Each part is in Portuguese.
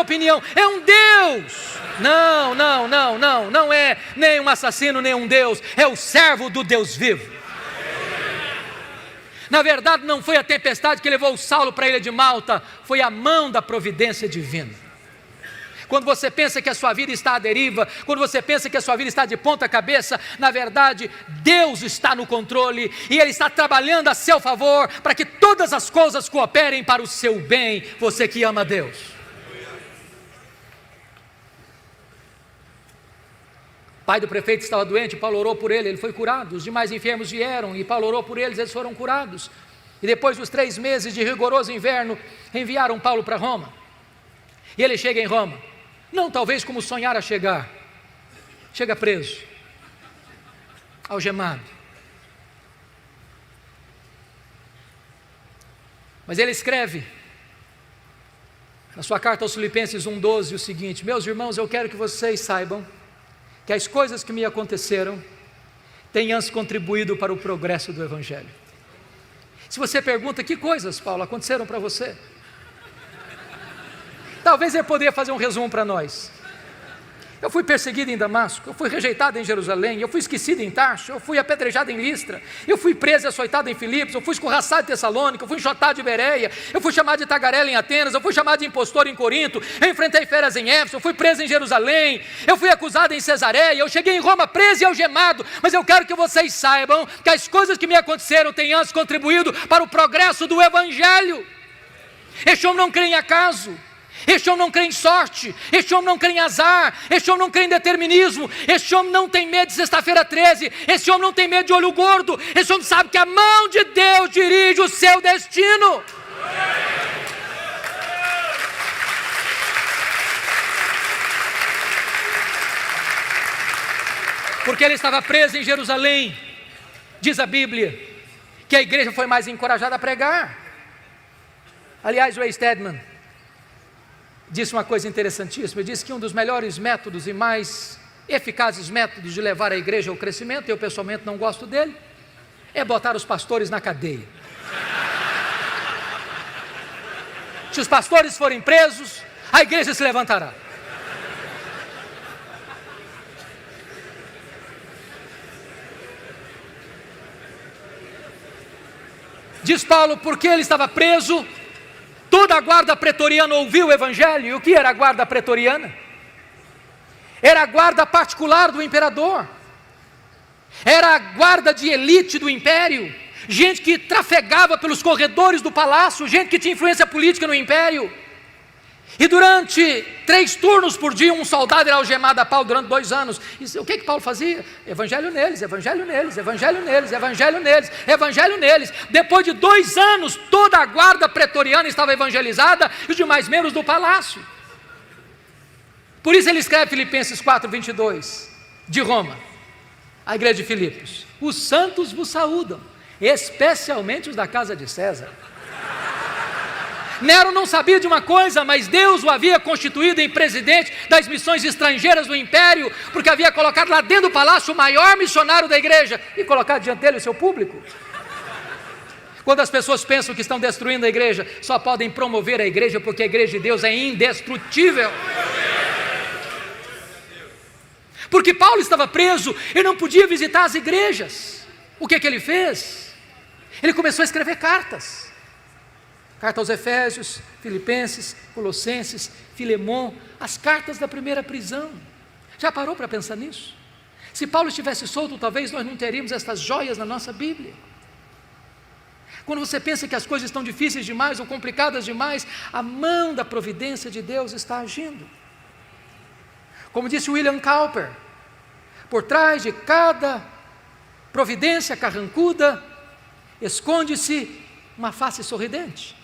opinião, é um Deus. Não é nem um assassino, nem um Deus, é o servo do Deus vivo. Na verdade, não foi a tempestade que levou Saulo para a ilha de Malta, foi a mão da providência divina. Quando você pensa que a sua vida está à deriva, quando você pensa que a sua vida está de ponta cabeça, na verdade, Deus está no controle e Ele está trabalhando a seu favor para que todas as coisas cooperem para o seu bem, você que ama Deus. O pai do prefeito estava doente, Paulo orou por ele foi curado. Os demais enfermos vieram e Paulo orou por eles foram curados. E depois dos 3 meses de rigoroso inverno, enviaram Paulo para Roma. E ele chega em Roma, não talvez como sonhara chegar, chega preso, algemado. Mas ele escreve na sua carta aos Filipenses 1:12 o seguinte: meus irmãos, eu quero que vocês saibam que as coisas que me aconteceram têm antes contribuído para o progresso do Evangelho. Se você pergunta, que coisas, Paulo, aconteceram para você? Talvez ele poderia fazer um resumo para nós. Eu fui perseguido em Damasco, eu fui rejeitado em Jerusalém, eu fui esquecido em Tarso, eu fui apedrejado em Listra, eu fui preso e açoitado em Filipos, eu fui escorraçado em Tessalônica, eu fui enxotado de Bereia, eu fui chamado de tagarela em Atenas, eu fui chamado de impostor em Corinto, eu enfrentei feras em Éfeso, eu fui preso em Jerusalém, eu fui acusado em Cesareia, eu cheguei em Roma preso e algemado, mas eu quero que vocês saibam que as coisas que me aconteceram têm antes contribuído para o progresso do Evangelho. Este homem não crê em acaso, este homem não crê em sorte, este homem não crê em azar, este homem não crê em determinismo, este homem não tem medo de sexta-feira 13, este homem não tem medo de olho gordo, este homem sabe que a mão de Deus dirige o seu destino. Porque ele estava preso em Jerusalém, diz a Bíblia, que a igreja foi mais encorajada a pregar. Aliás, Ray Stedman disse uma coisa interessantíssima, ele disse que um dos melhores métodos e mais eficazes métodos de levar a igreja ao crescimento, eu pessoalmente não gosto dele, é botar os pastores na cadeia. Se os pastores forem presos, a igreja se levantará. Diz Paulo, porque ele estava preso, toda a guarda pretoriana ouviu o Evangelho. E o que era a guarda pretoriana? Era a guarda particular do imperador, era a guarda de elite do império, gente que trafegava pelos corredores do palácio, gente que tinha influência política no império. E durante 3 turnos por dia, um soldado era algemado a Paulo durante 2 anos. E o que Paulo fazia? Evangelho neles, evangelho neles, evangelho neles, evangelho neles, evangelho neles. Depois de 2 anos, toda a guarda pretoriana estava evangelizada e os demais membros do palácio. Por isso ele escreve Filipenses 4:22, de Roma, a igreja de Filipos: os santos vos saúdam, especialmente os da casa de César. Nero não sabia de uma coisa, mas Deus o havia constituído em presidente das missões estrangeiras do império, porque havia colocado lá dentro do palácio o maior missionário da igreja e colocado diante dele o seu público. Quando as pessoas pensam que estão destruindo a igreja, só podem promover a igreja, porque a igreja de Deus é indestrutível. Porque Paulo estava preso, ele não podia visitar as igrejas. O que ele fez? Ele começou a escrever cartas. Carta aos Efésios, Filipenses, Colossenses, Filemon, as cartas da primeira prisão. Já parou para pensar nisso? Se Paulo estivesse solto, talvez nós não teríamos estas joias na nossa Bíblia. Quando você pensa que as coisas estão difíceis demais ou complicadas demais, a mão da providência de Deus está agindo. Como disse William Cowper, por trás de cada providência carrancuda, esconde-se uma face sorridente.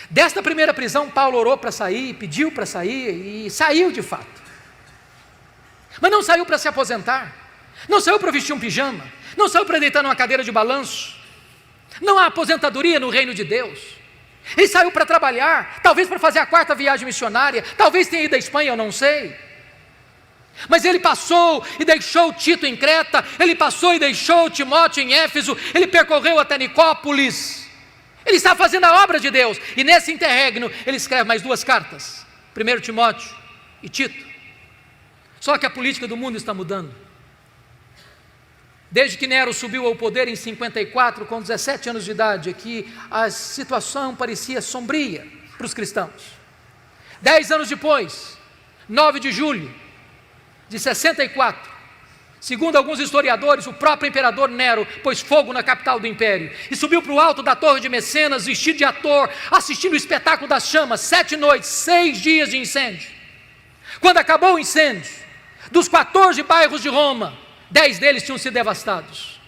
Desta primeira prisão, Paulo orou para sair, pediu para sair e saiu de fato. Mas não saiu para se aposentar, não saiu para vestir um pijama, não saiu para deitar numa cadeira de balanço. Não há aposentadoria no reino de Deus. Ele saiu para trabalhar, talvez para fazer a 4ª viagem missionária, talvez tenha ido à Espanha, eu não sei. Mas ele passou e deixou Tito em Creta, ele passou e deixou Timóteo em Éfeso, ele percorreu até Nicópolis. Ele está fazendo a obra de Deus. E nesse interregno, ele escreve mais 2 cartas. 1 Timóteo e Tito. Só que a política do mundo está mudando. Desde que Nero subiu ao poder em 54, com 17 anos de idade, aqui a situação parecia sombria para os cristãos. 10 anos depois, 9 de julho de 64, segundo alguns historiadores, o próprio imperador Nero pôs fogo na capital do império e subiu para o alto da torre de Mecenas, vestido de ator, assistindo o espetáculo das chamas, 7 noites, 6 dias de incêndio. Quando acabou o incêndio, dos 14 bairros de Roma, 10 deles tinham sido devastados.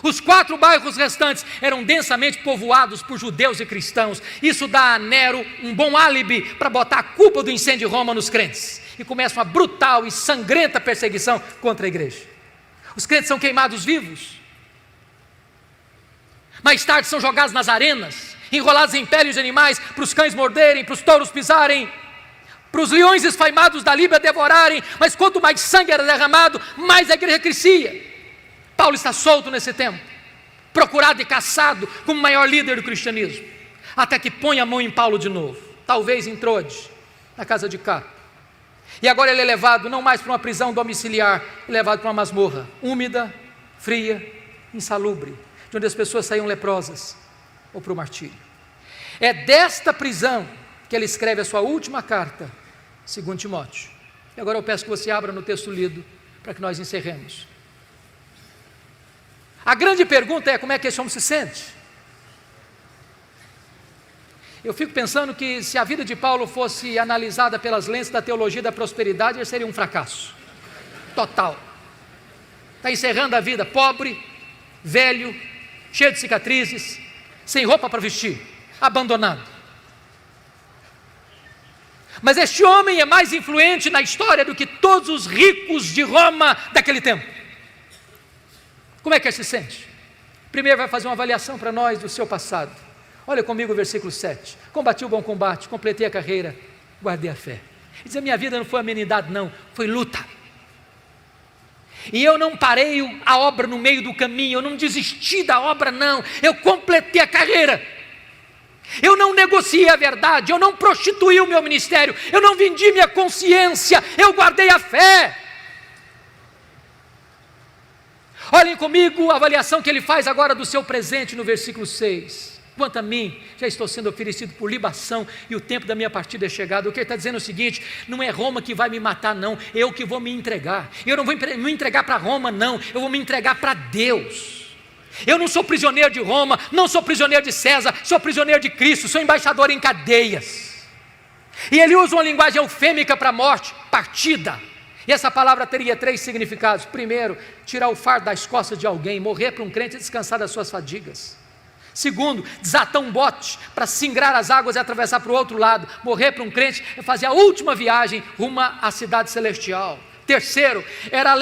Os 4 bairros restantes eram densamente povoados por judeus e cristãos. Isso dá a Nero um bom álibi para botar a culpa do incêndio de Roma nos crentes. E começa uma brutal e sangrenta perseguição contra a igreja. Os crentes são queimados vivos. Mais tarde são jogados nas arenas, enrolados em peles de animais, para os cães morderem, para os touros pisarem, para os leões esfaimados da Líbia devorarem. Mas quanto mais sangue era derramado, mais a igreja crescia. Paulo está solto nesse tempo, procurado e caçado como o maior líder do cristianismo, até que põe a mão em Paulo de novo, talvez em Troade, na casa de Carpo. E agora ele é levado não mais para uma prisão domiciliar, é levado para uma masmorra, úmida, fria, insalubre, de onde as pessoas saíam leprosas, ou para o martírio. É desta prisão que ele escreve a sua última carta, 2 Timóteo. E agora eu peço que você abra no texto lido, para que nós encerremos. A grande pergunta é: como é que esse homem se sente? Eu fico pensando que se a vida de Paulo fosse analisada pelas lentes da teologia da prosperidade, ele seria um fracasso total. Está encerrando a vida pobre, velho, cheio de cicatrizes, sem roupa para vestir, abandonado. Mas este homem é mais influente na história do que todos os ricos de Roma daquele tempo. Como é que ele se sente? Primeiro vai fazer uma avaliação para nós do seu passado. Olha comigo o versículo 7. Combati o bom combate, completei a carreira, guardei a fé. Ele diz: a minha vida não foi amenidade não, foi luta. E eu não parei a obra no meio do caminho, eu não desisti da obra não, eu completei a carreira. Eu não negociei a verdade, eu não prostituí o meu ministério, eu não vendi minha consciência, eu guardei a fé. Olhem comigo a avaliação que ele faz agora do seu presente no versículo 6. Quanto a mim, já estou sendo oferecido por libação e o tempo da minha partida é chegado. O que ele está dizendo é o seguinte: não é Roma que vai me matar não, eu que vou me entregar. Eu não vou me entregar para Roma não, eu vou me entregar para Deus. Eu não sou prisioneiro de Roma, não sou prisioneiro de César, sou prisioneiro de Cristo, sou embaixador em cadeias. E ele usa uma linguagem eufêmica para a morte, partida. E essa palavra teria 3 significados. Primeiro, tirar o fardo das costas de alguém, morrer para um crente e descansar das suas fadigas. Segundo, desatar um bote para singrar as águas e atravessar para o outro lado. Morrer para um crente é fazer a última viagem rumo à cidade celestial. Terceiro, era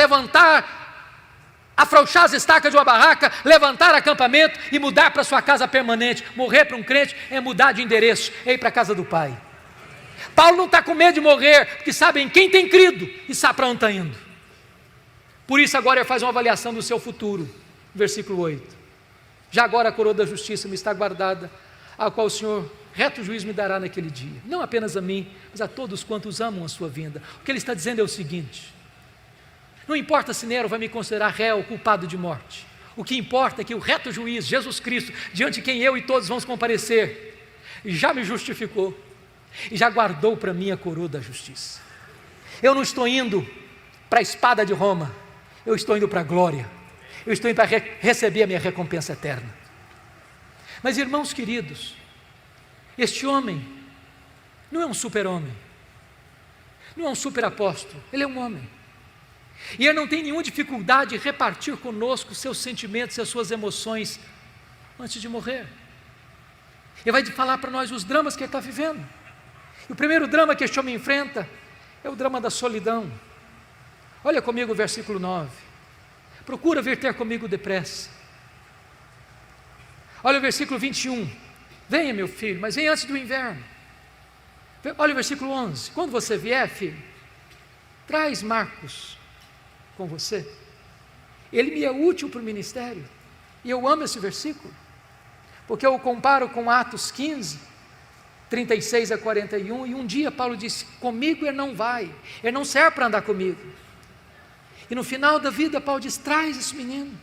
afrouxar as estacas de uma barraca, levantar acampamento e mudar para sua casa permanente. Morrer para um crente é mudar de endereço, é ir para a casa do Pai. Paulo não está com medo de morrer, porque sabe em quem tem crido e sabe para onde está indo. Por isso agora ele faz uma avaliação do seu futuro. Versículo 8. Já agora a coroa da justiça me está guardada, a qual o Senhor reto juízo me dará naquele dia. Não apenas a mim, mas a todos quantos amam a sua vinda. O que ele está dizendo é o seguinte: não importa se Nero vai me considerar réu, culpado de morte. O que importa é que o reto juiz, Jesus Cristo, diante de quem eu e todos vamos comparecer, já me justificou e já guardou para mim a coroa da justiça. Eu não estou indo para a espada de Roma, eu estou indo para a glória, eu estou indo para receber a minha recompensa eterna. Mas irmãos queridos, este homem não é um super-homem, não é um super-apóstolo, ele é um homem. E ele não tem nenhuma dificuldade em repartir conosco seus sentimentos e as suas emoções antes de morrer. Ele vai falar para nós os dramas que ele está vivendo. E o primeiro drama que este homem enfrenta é o drama da solidão. Olha comigo o versículo 9. Procura vir ter comigo depressa. Olha o versículo 21. Venha, meu filho, mas venha antes do inverno. Olha o versículo 11. Quando você vier, filho, traz Marcos com você. Ele me é útil para o ministério. E eu amo esse versículo, porque eu o comparo com Atos 15, 36 a 41, e um dia Paulo disse, comigo ele não vai, ele não serve para andar comigo. E no final da vida Paulo diz, traz esse menino,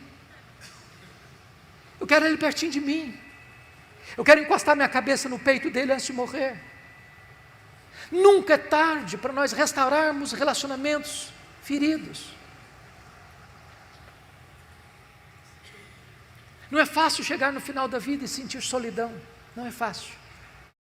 eu quero ele pertinho de mim, eu quero encostar minha cabeça no peito dele antes de morrer. Nunca é tarde para nós restaurarmos relacionamentos feridos. Não é fácil chegar no final da vida e sentir solidão, não é fácil.